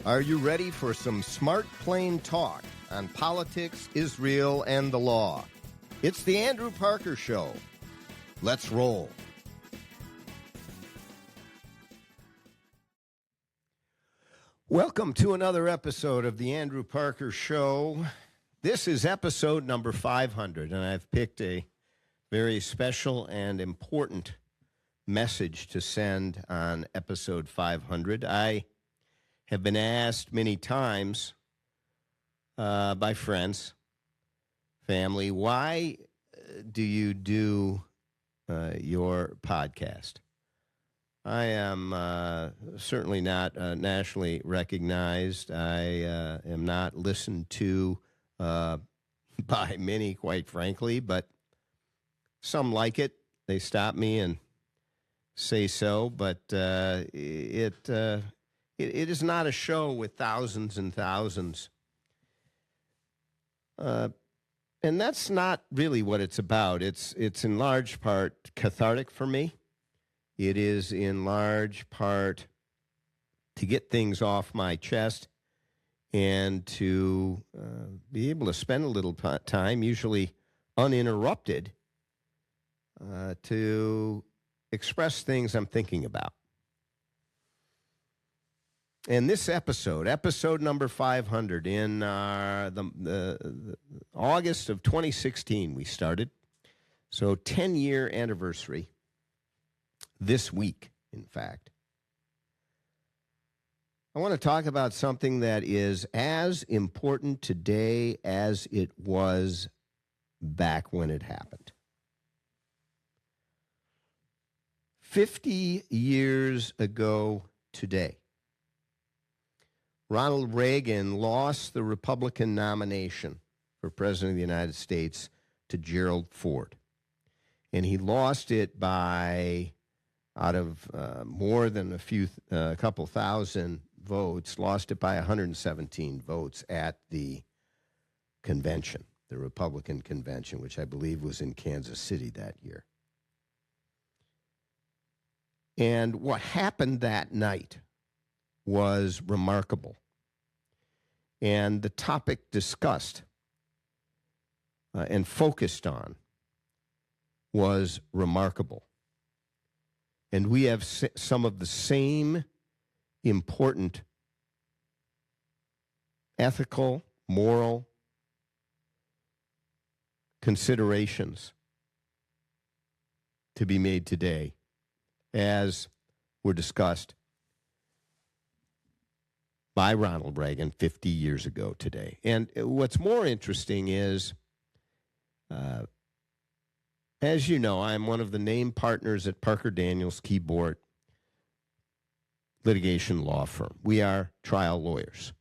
Are you ready for some smart, plain talk on politics, Israel, and the law? It's the Andrew Parker Show. Let's roll. Welcome to another episode of the Andrew Parker Show. This is episode number 500, and I've picked a very special and important message to send on episode 500. I have been asked many times by friends, family, why do you do your podcast? I am certainly not nationally recognized. I am not listened to by many, quite frankly, but some like it. They stop me and say so, but it is not a show with thousands and thousands. And that's not really what it's about. It's in large part cathartic for me. It is in large part to get things off my chest and to be able to spend a little time, usually uninterrupted, to express things I'm thinking about. And this episode number 500, in the August of 2016, we started. So 10-year anniversary this week, in fact. I want to talk about something that is as important today as it was back when it happened. 50 years ago today, Ronald Reagan lost the Republican nomination for President of the United States to Gerald Ford. And he lost it by, out of more than a couple thousand votes, lost it by 117 votes at the convention, the Republican convention, which I believe was in Kansas City that year. And what happened that night was remarkable. And the topic discussed and focused on was remarkable. And we have some of the same important ethical, moral considerations to be made today as were discussed by Ronald Reagan 50 years ago today. And what's more interesting is, as you know, I'm one of the named partners at Parker Daniels Keyboard Litigation Law Firm. We are trial lawyers,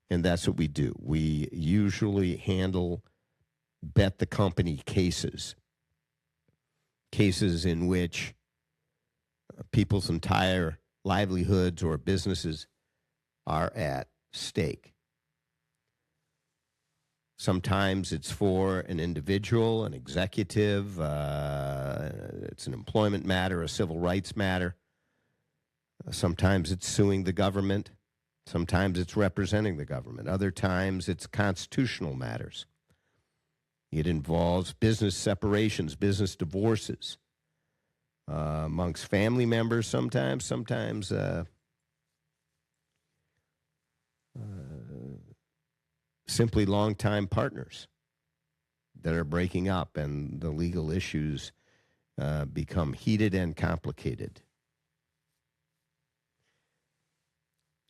and that's what we do. We usually handle bet the company cases in which people's entire livelihoods or businesses are at stake. Sometimes it's for an individual, an executive, it's an employment matter, a civil rights matter. Sometimes it's suing the government. Sometimes it's representing the government. Other times it's constitutional matters. It involves business separations, business divorces, amongst family members sometimes simply longtime partners that are breaking up, and the legal issues become heated and complicated.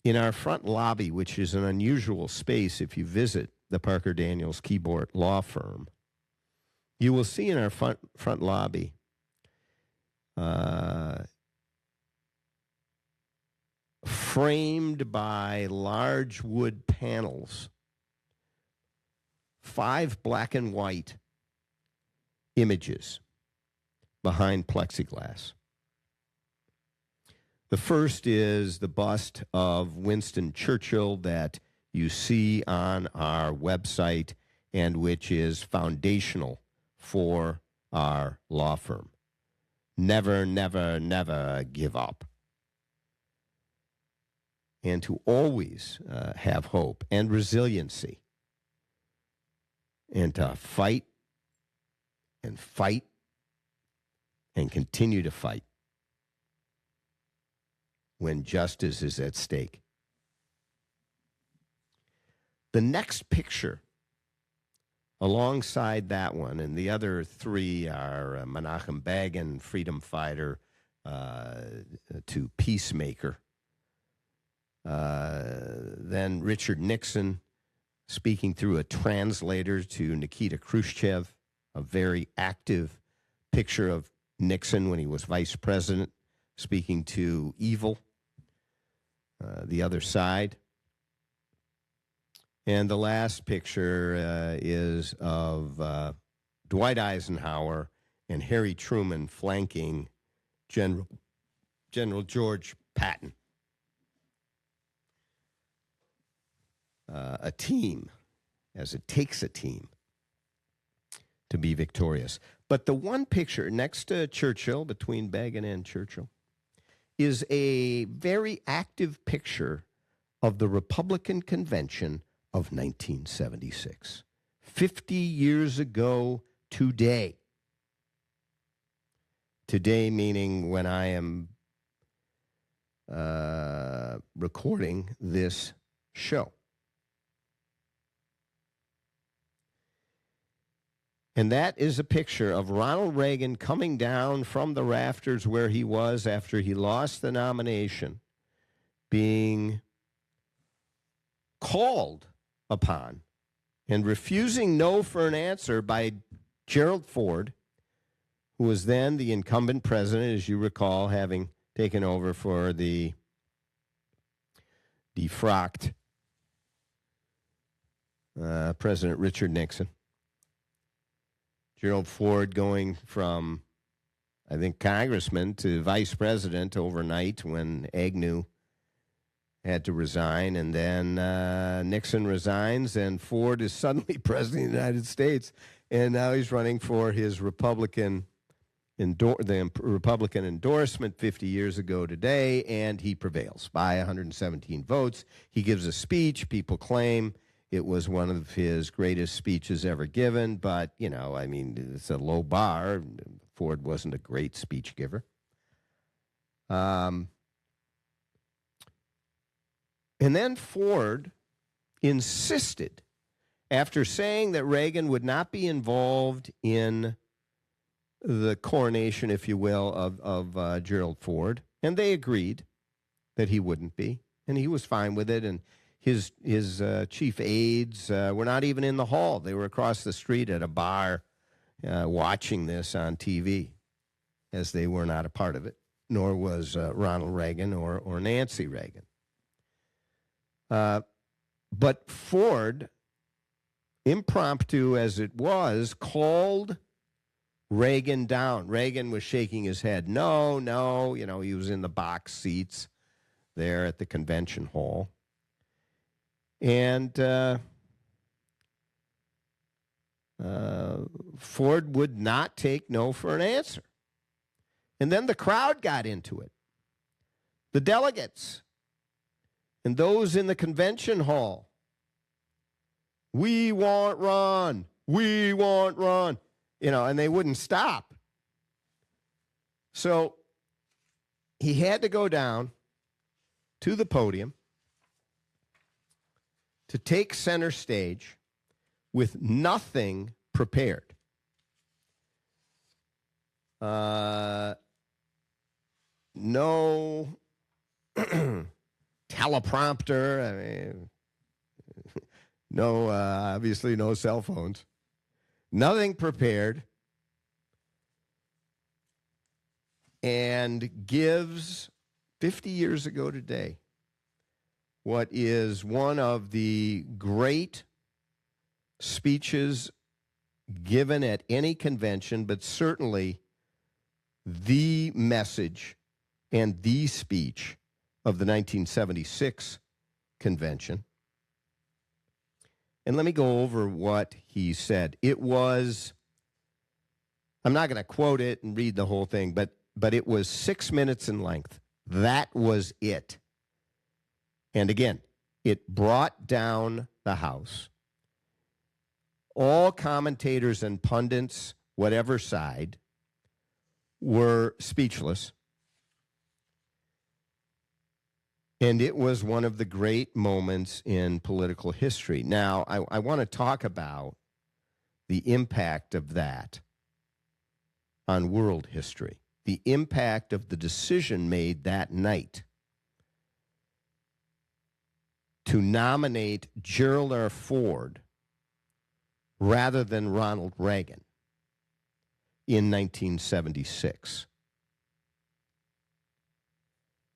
In our front lobby, which is an unusual space if you visit the Parker Daniels Keyboard Law Firm, you will see in our front lobby framed by large wood panels, 5 black and white images behind plexiglass. The first is the bust of Winston Churchill that you see on our website and which is foundational for our law firm. Never, never, never give up. and to always have hope and resiliency, and to fight and fight and continue to fight when justice is at stake. The next picture alongside that one, and the other three are Menachem Begin, freedom fighter to peacemaker. Then Richard Nixon, speaking through a translator to Nikita Khrushchev, a very active picture of Nixon when he was vice president, speaking to evil, the other side. And the last picture is of Dwight Eisenhower and Harry Truman flanking General George Patton. A team, as it takes a team to be victorious. But the one picture next to Churchill, between Begin and Churchill, is a very active picture of the Republican Convention of 1976. 50 years ago today. Today meaning when I am recording this show. And that is a picture of Ronald Reagan coming down from the rafters where he was after he lost the nomination, being called upon and refusing no for an answer by Gerald Ford, who was then the incumbent president, as you recall, having taken over for the defrocked President Richard Nixon. Gerald Ford going from, I think, congressman to vice president overnight when Agnew had to resign. And then Nixon resigns, and Ford is suddenly president of the United States. And now he's running for his Republican endorsement 50 years ago today, and he prevails by 117 votes. He gives a speech. People claim it was one of his greatest speeches ever given, but, you know, I mean, it's a low bar. Ford wasn't a great speech giver. And then Ford insisted, after saying that Reagan would not be involved in the coronation, if you will, of Gerald Ford, and they agreed that he wouldn't be, and he was fine with it, and his chief aides were not even in the hall. They were across the street at a bar watching this on TV, as they were not a part of it, nor was Ronald Reagan or Nancy Reagan. But Ford, impromptu as it was, called Reagan down. Reagan was shaking his head. No, you know, he was in the box seats there at the convention hall. And Ford would not take no for an answer. And then the crowd got into it. The delegates and those in the convention hall. We want Ron. We want Ron. You know, and they wouldn't stop. So he had to go down to the podium to take center stage with nothing prepared. No teleprompter. I mean, no, obviously no cell phones. Nothing prepared. And gives 50 years ago today what is one of the great speeches given at any convention, but certainly the message and the speech of the 1976 convention. And let me go over what he said. It was, I'm not going to quote it and read the whole thing, but it was 6 minutes in length. That was it. And again, it brought down the House. All commentators and pundits, whatever side, were speechless. And it was one of the great moments in political history. Now, I want to talk about the impact of that on world history, the impact of the decision made that night to nominate Gerald Ford rather than Ronald Reagan in 1976.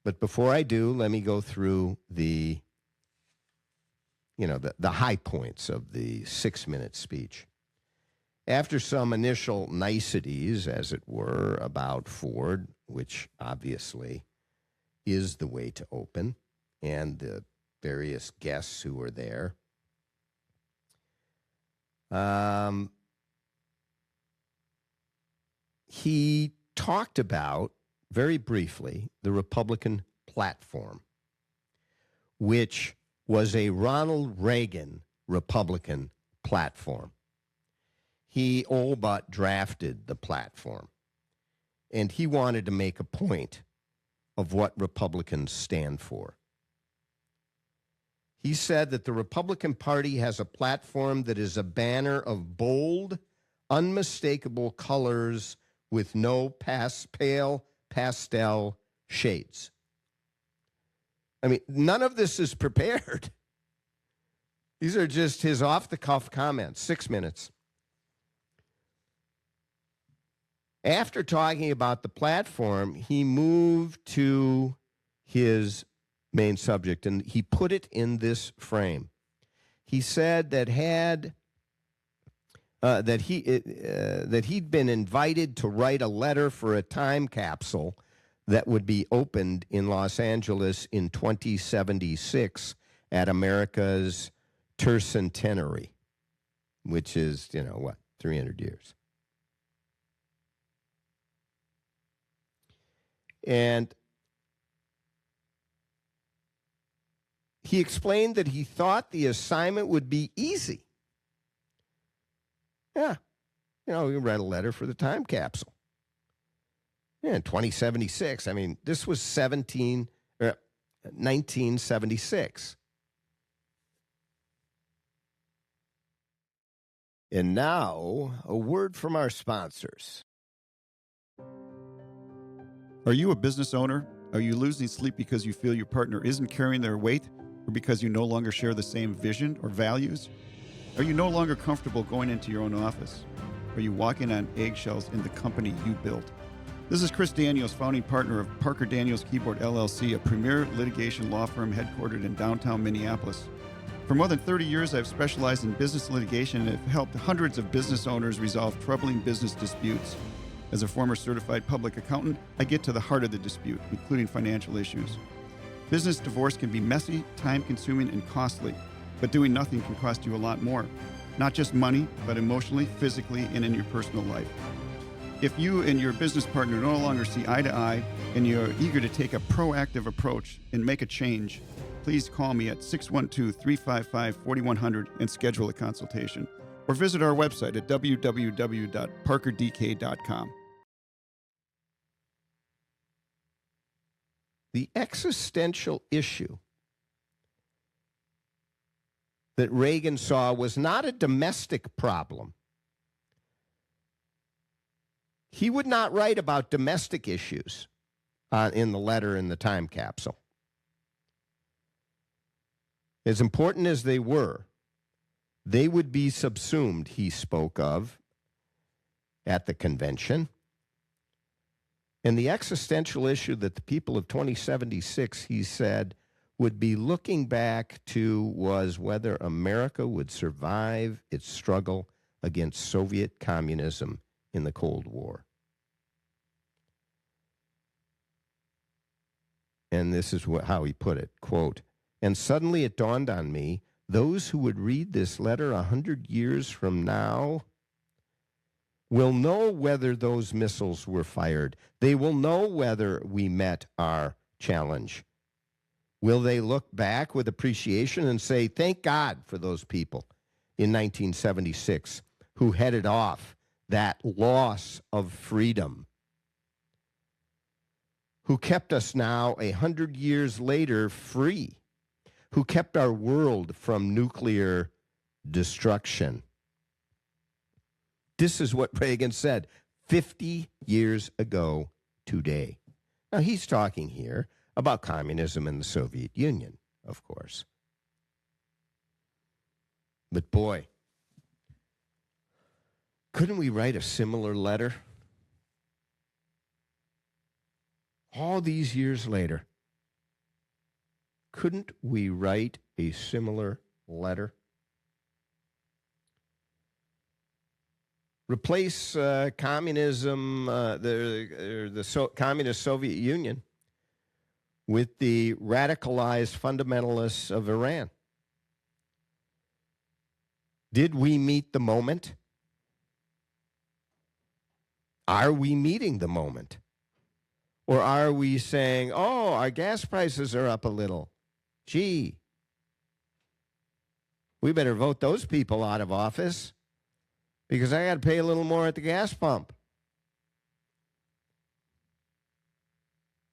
But before I do, let me go through the high points of the 6-minute speech. After some initial niceties, as it were, about Ford, which obviously is the way to open, and the various guests who were there, he talked about, very briefly, the Republican platform, which was a Ronald Reagan Republican platform. He all but drafted the platform, and he wanted to make a point of what Republicans stand for. He said that the Republican Party has a platform that is a banner of bold, unmistakable colors with no pale pastel shades. I mean, none of this is prepared. These are just his off-the-cuff comments, 6 minutes. After talking about the platform, he moved to his main subject, and he put it in this frame. He said that he'd been invited to write a letter for a time capsule that would be opened in Los Angeles in 2076 at America's tercentenary, which is, 300 years. And he explained that he thought the assignment would be easy. Yeah, we read a letter for the time capsule. Yeah, in 2076, this was 1976. And now, a word from our sponsors. Are you a business owner? Are you losing sleep because you feel your partner isn't carrying their weight, or because you no longer share the same vision or values? Are you no longer comfortable going into your own office? Are you walking on eggshells in the company you built? This is Chris Daniels, founding partner of Parker Daniels Keyboard LLC, a premier litigation law firm headquartered in downtown Minneapolis. For more than 30 years, I've specialized in business litigation and have helped hundreds of business owners resolve troubling business disputes. As a former certified public accountant, I get to the heart of the dispute, including financial issues. Business divorce can be messy, time-consuming, and costly, but doing nothing can cost you a lot more. Not just money, but emotionally, physically, and in your personal life. If you and your business partner no longer see eye to eye, and you're eager to take a proactive approach and make a change, please call me at 612-355-4100 and schedule a consultation. Or visit our website at www.parkerdk.com. The existential issue that Reagan saw was not a domestic problem. He would not write about domestic issues in the letter in the time capsule. As important as they were, they would be subsumed, he spoke of, at the convention. And the existential issue that the people of 2076, he said, would be looking back to was whether America would survive its struggle against Soviet communism in the Cold War. And this is how he put it, quote, "And suddenly it dawned on me, those who would read this letter 100 years from now will know whether those missiles were fired. They will know whether we met our challenge. Will they look back with appreciation and say, thank God for those people in 1976 who headed off that loss of freedom, who kept us now 100 years later free, who kept our world from nuclear destruction? This is what Reagan said 50 years ago today. Now, he's talking here about communism in the Soviet Union, of course. But boy, couldn't we write a similar letter? All these years later, couldn't we write a similar letter? Replace communism, the communist Soviet Union, with the radicalized fundamentalists of Iran. Did we meet the moment? Are we meeting the moment? Or are we saying, oh, our gas prices are up a little. Gee, we better vote those people out of office because I got to pay a little more at the gas pump.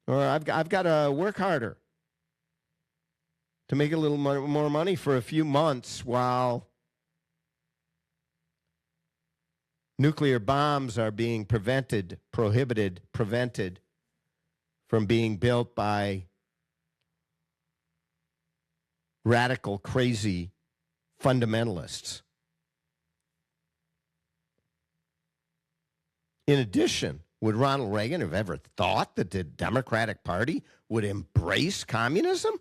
Or I've got to work harder to make a little more money for a few months while nuclear bombs are being prevented from being built by radical, crazy fundamentalists. In addition, would Ronald Reagan have ever thought that the Democratic Party would embrace communism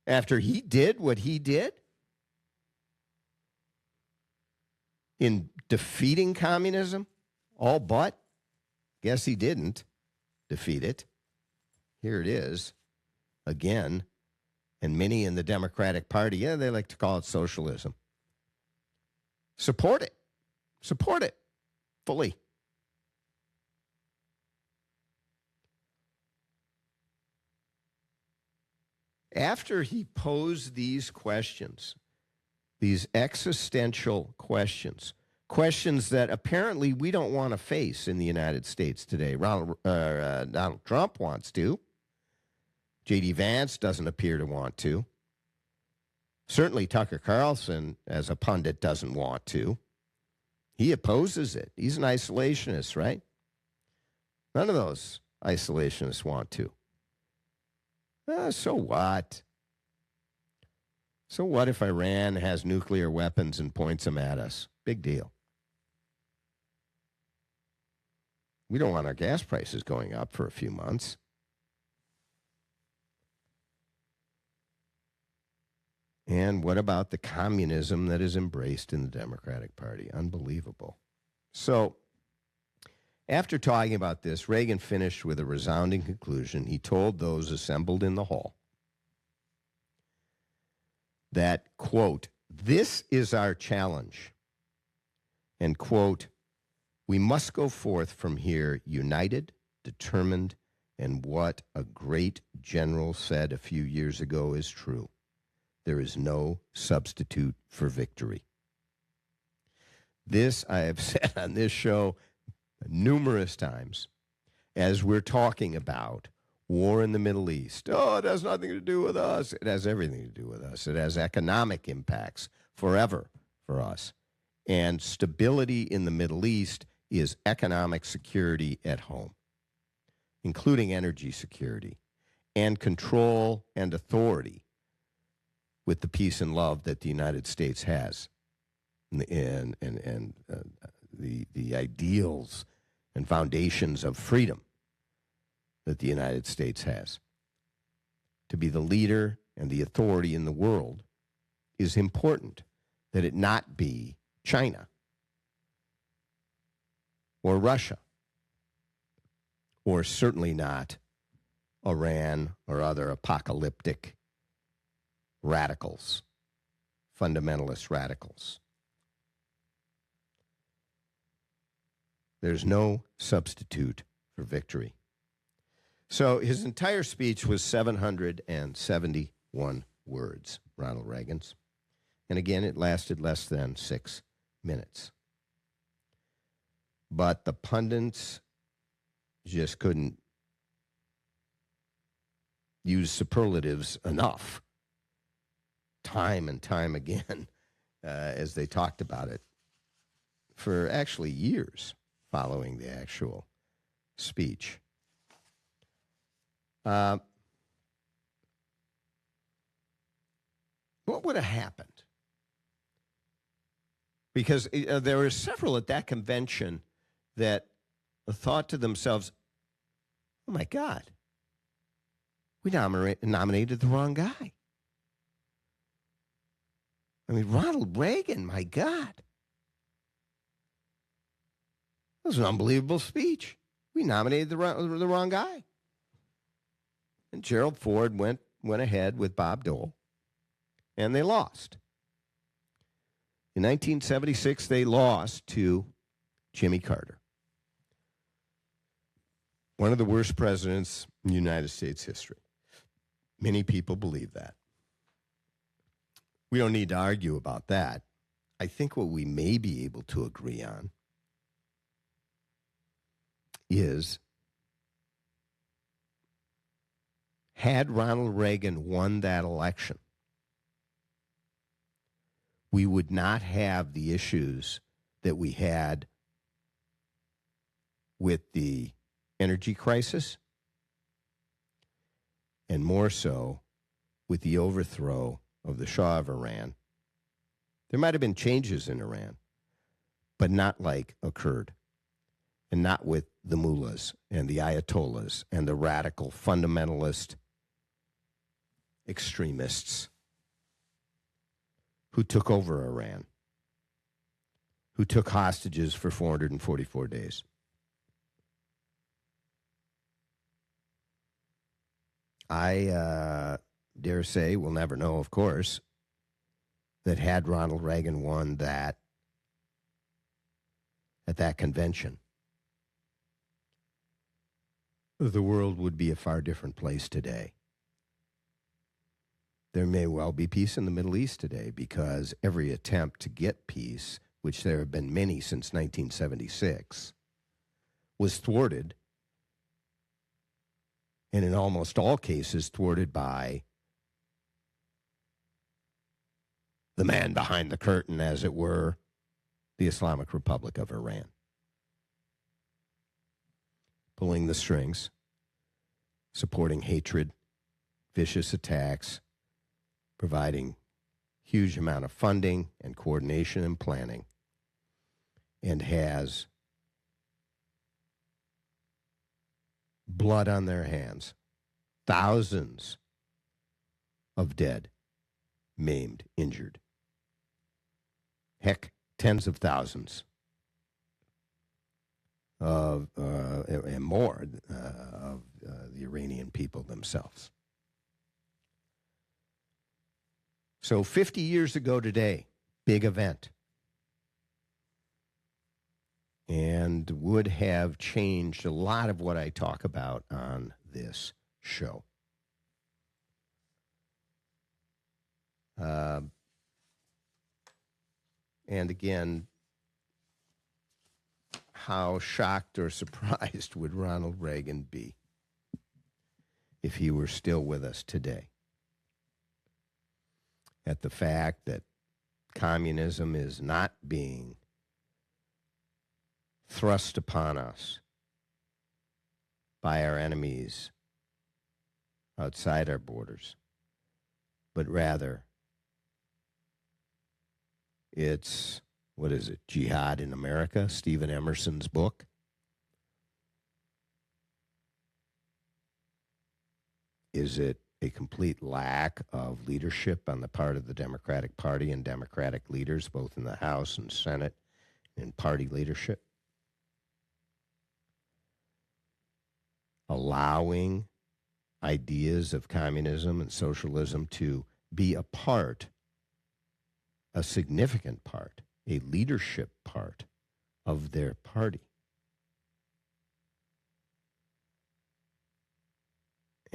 after he did what he did in defeating communism? All but. Guess he didn't defeat it. Here it is again. And many in the Democratic Party, they like to call it socialism. Support it. Support it fully. After he posed these questions, these existential questions that apparently we don't want to face in the United States today. Donald Trump wants to. J.D. Vance doesn't appear to want to. Certainly Tucker Carlson, as a pundit, doesn't want to. He opposes it. He's an isolationist, right? None of those isolationists want to. So what? So what if Iran has nuclear weapons and points them at us? Big deal. We don't want our gas prices going up for a few months. And what about the communism that is embraced in the Democratic Party? Unbelievable. So, after talking about this, Reagan finished with a resounding conclusion. He told those assembled in the hall that, quote, this is our challenge, and, quote, we must go forth from here united, determined, and what a great general said a few years ago is true. There is no substitute for victory. This I have said on this show numerous times as we're talking about war in the Middle East. Oh, it has nothing to do with us. It has everything to do with us. It has economic impacts forever for us. And stability in the Middle East is economic security at home, including energy security and control and authority with the peace and love that the United States has, and the ideals and foundations of freedom that the United States has. To be the leader and the authority in the world is important, that it not be China or Russia, or certainly not Iran or other apocalyptic radicals, fundamentalist radicals. There's no substitute for victory. So his entire speech was 771 words, Ronald Reagan's. And again, it lasted less than 6 minutes. But the pundits just couldn't use superlatives enough, time and time again, as they talked about it for actually years following the actual speech. What would have happened? Because there were several at that convention that thought to themselves, oh, my God, we nominated the wrong guy. I mean, Ronald Reagan, my God. That was an unbelievable speech. We nominated the wrong guy. And Gerald Ford went ahead with Bob Dole, and they lost. In 1976, they lost to Jimmy Carter, one of the worst presidents in United States history. Many people believe that. We don't need to argue about that. I think what we may be able to agree on is, had Ronald Reagan won that election, we would not have the issues that we had with the energy crisis, and more so with the overthrow of the Shah of Iran. There might have been changes in Iran, but not like occurred, and not with the mullahs and the ayatollahs and the radical fundamentalist extremists who took over Iran, who took hostages for 444 days. I dare say, we'll never know, of course, that had Ronald Reagan won that at that convention, the world would be a far different place today. There may well be peace in the Middle East today because every attempt to get peace, which there have been many since 1976, was thwarted, and in almost all cases thwarted by the man behind the curtain, as it were, the Islamic Republic of Iran, pulling the strings, supporting hatred, vicious attacks, providing huge amount of funding and coordination and planning, and has blood on their hands, thousands of dead, maimed, injured. Heck, tens of thousands of and more of the Iranian people themselves. So 50 years ago today, big event, and would have changed a lot of what I talk about on this show. And again, how shocked or surprised would Ronald Reagan be if he were still with us today at the fact that communism is not being thrust upon us by our enemies outside our borders, but rather it's, what is it, Jihad in America, Stephen Emerson's book. Is it a complete lack of leadership on the part of the Democratic Party and Democratic leaders, both in the House and Senate, and party leadership? Allowing ideas of communism and socialism to be a part, a significant part, a leadership part of their party.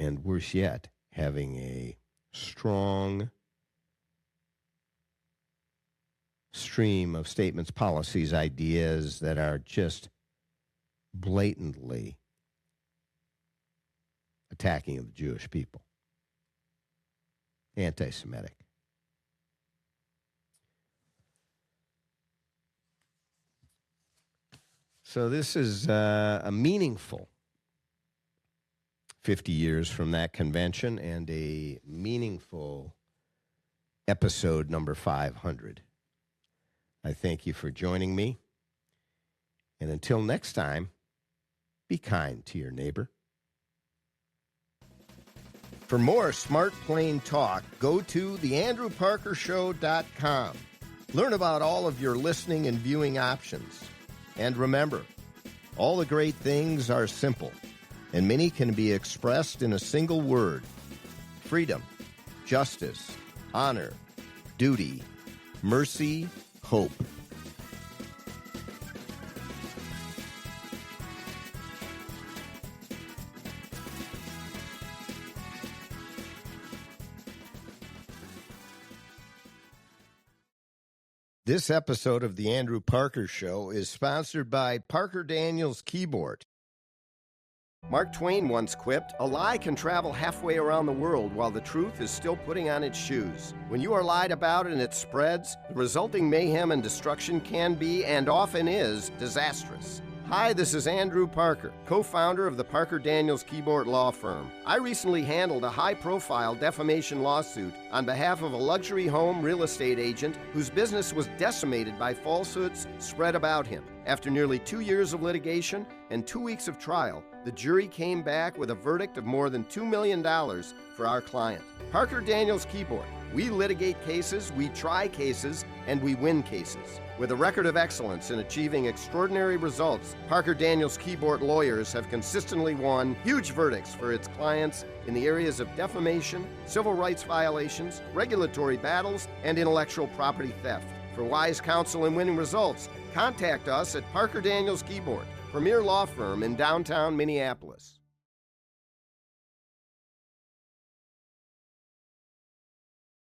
and worse yet, having a strong stream of statements, policies, ideas that are just blatantly attacking of the Jewish people, anti-Semitic. So this is a meaningful 50 years from that convention and a meaningful episode number 500. I thank you for joining me. And until next time, be kind to your neighbor. For more Smart Plain Talk, go to theandrewparkershow.com. Learn about all of your listening and viewing options. And remember, all the great things are simple, and many can be expressed in a single word: freedom, justice, honor, duty, mercy, hope. This episode of The Andrew Parker Show is sponsored by Parker Daniels Keyboard. Mark Twain once quipped, "A lie can travel halfway around the world while the truth is still putting on its shoes. When you are lied about and it spreads, the resulting mayhem and destruction can be, and often is, disastrous." Hi, this is Andrew Parker, co-founder of the Parker Daniels Keyboard Law Firm. I recently handled a high-profile defamation lawsuit on behalf of a luxury home real estate agent whose business was decimated by falsehoods spread about him. After nearly 2 years of litigation and 2 weeks of trial, the jury came back with a verdict of more than $2 million for our client. Parker Daniels Keyboard. We litigate cases, we try cases, and we win cases. With a record of excellence in achieving extraordinary results, Parker Daniels Keyboard lawyers have consistently won huge verdicts for its clients in the areas of defamation, civil rights violations, regulatory battles, and intellectual property theft. For wise counsel and winning results, contact us at Parker Daniels Keyboard, premier law firm in downtown Minneapolis.